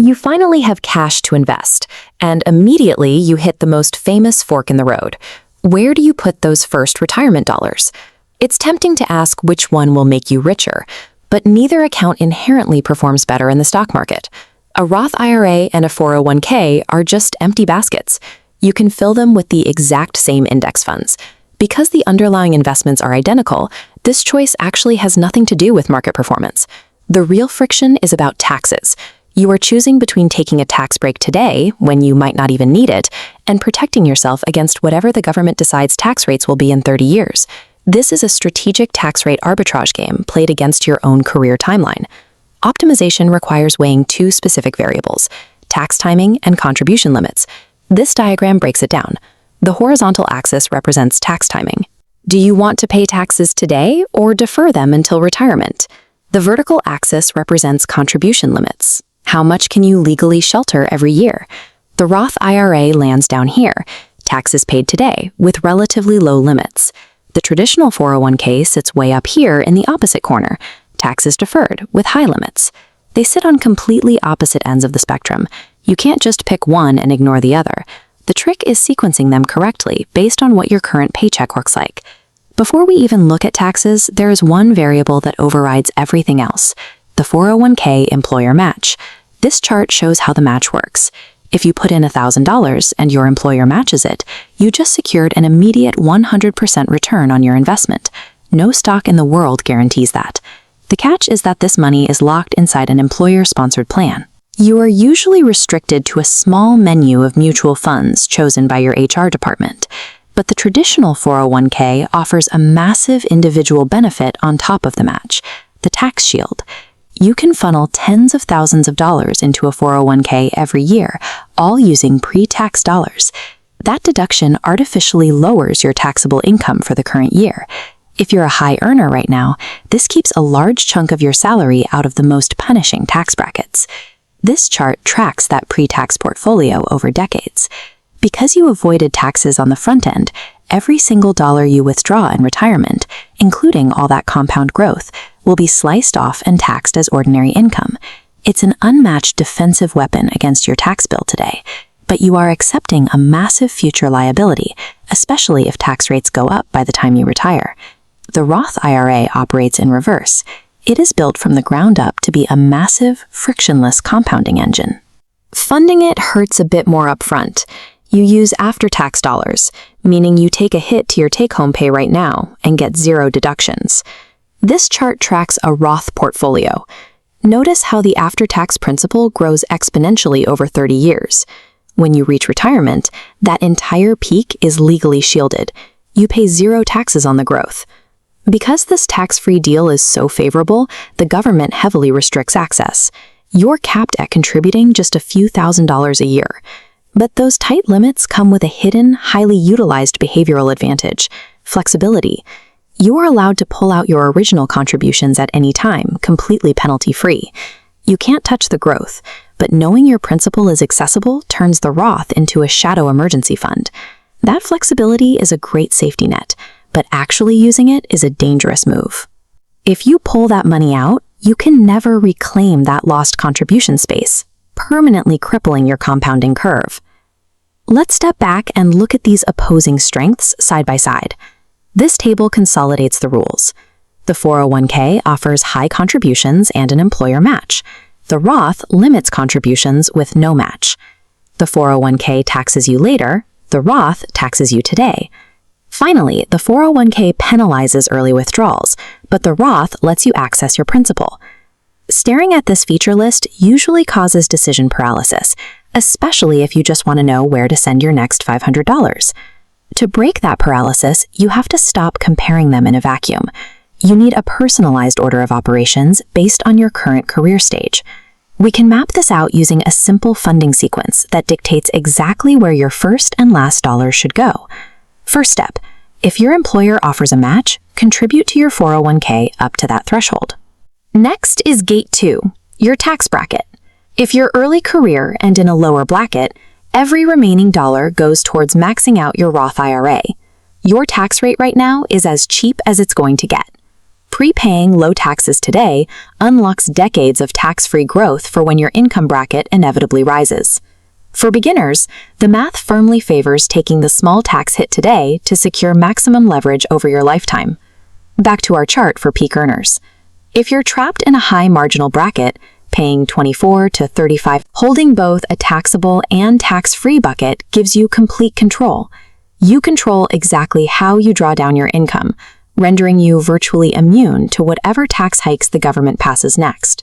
You finally have cash to invest, and immediately you hit the most famous fork in the road. Where do you put those first retirement dollars? It's tempting to ask which one will make you richer, but neither account inherently performs better in the stock market. A Roth IRA and a 401k are just empty baskets. You can fill them with the exact same index funds. Because the underlying investments are identical, this choice actually has nothing to do with market performance. The real friction is about taxes. You are choosing between taking a tax break today, when you might not even need it, and protecting yourself against whatever the government decides tax rates will be in 30 years. This is a strategic tax rate arbitrage game played against your own career timeline. Optimization requires weighing two specific variables: tax timing and contribution limits. This diagram breaks it down. The horizontal axis represents tax timing. Do you want to pay taxes today or defer them until retirement? The vertical axis represents contribution limits. How much can you legally shelter every year? The Roth IRA lands down here, taxes paid today, with relatively low limits. The traditional 401k sits way up here in the opposite corner, taxes deferred, with high limits. They sit on completely opposite ends of the spectrum. You can't just pick one and ignore the other. The trick is sequencing them correctly based on what your current paycheck looks like. Before we even look at taxes, there is one variable that overrides everything else: the 401k employer match. This chart shows how the match works. If you put in $1,000 and your employer matches it, you just secured an immediate 100% return on your investment. No stock in the world guarantees that. The catch is that this money is locked inside an employer-sponsored plan. You are usually restricted to a small menu of mutual funds chosen by your HR department, but the traditional 401k offers a massive individual benefit on top of the match: the tax shield. You can funnel tens of thousands of dollars into a 401k every year, all using pre-tax dollars. That deduction artificially lowers your taxable income for the current year. If you're a high earner right now, this keeps a large chunk of your salary out of the most punishing tax brackets. This chart tracks that pre-tax portfolio over decades. Because you avoided taxes on the front end, every single dollar you withdraw in retirement, including all that compound growth, will be sliced off and taxed as ordinary income. It's an unmatched defensive weapon against your tax bill today, but you are accepting a massive future liability, especially if tax rates go up by the time you retire. The Roth IRA operates in reverse. It is built from the ground up to be a massive, frictionless compounding engine. Funding it hurts a bit more upfront. You use after-tax dollars, meaning you take a hit to your take-home pay right now and get zero deductions. This chart tracks a Roth portfolio. Notice how the after-tax principal grows exponentially over 30 years. When you reach retirement, that entire peak is legally shielded. You pay zero taxes on the growth. Because this tax-free deal is so favorable, the government heavily restricts access. You're capped at contributing just a few $1,000s a year. But those tight limits come with a hidden, highly utilized behavioral advantage: flexibility. You are allowed to pull out your original contributions at any time, completely penalty-free. You can't touch the growth, but knowing your principal is accessible turns the Roth into a shadow emergency fund. That flexibility is a great safety net, but actually using it is a dangerous move. If you pull that money out, you can never reclaim that lost contribution space, permanently crippling your compounding curve. Let's step back and look at these opposing strengths side by side. This table consolidates the rules. The 401k offers high contributions and an employer match. The Roth limits contributions with no match. The 401k taxes you later, the Roth taxes you today. Finally, the 401k penalizes early withdrawals, but the Roth lets you access your principal. Staring at this feature list usually causes decision paralysis, especially if you just want to know where to send your next $500. To break that paralysis, you have to stop comparing them in a vacuum. You need a personalized order of operations based on your current career stage. We can map this out using a simple funding sequence that dictates exactly where your first and last dollars should go. First step, if your employer offers a match, contribute to your 401k up to that threshold. Next is Gate 2, your tax bracket. If you're early career and in a lower bracket, every remaining dollar goes towards maxing out your Roth IRA. Your tax rate right now is as cheap as it's going to get. Prepaying low taxes today unlocks decades of tax-free growth for when your income bracket inevitably rises. For beginners, the math firmly favors taking the small tax hit today to secure maximum leverage over your lifetime. Back to our chart for peak earners. If you're trapped in a high marginal bracket, paying 24 to 35, holding both a taxable and tax-free bucket gives you complete control. You control exactly how you draw down your income, rendering you virtually immune to whatever tax hikes the government passes next.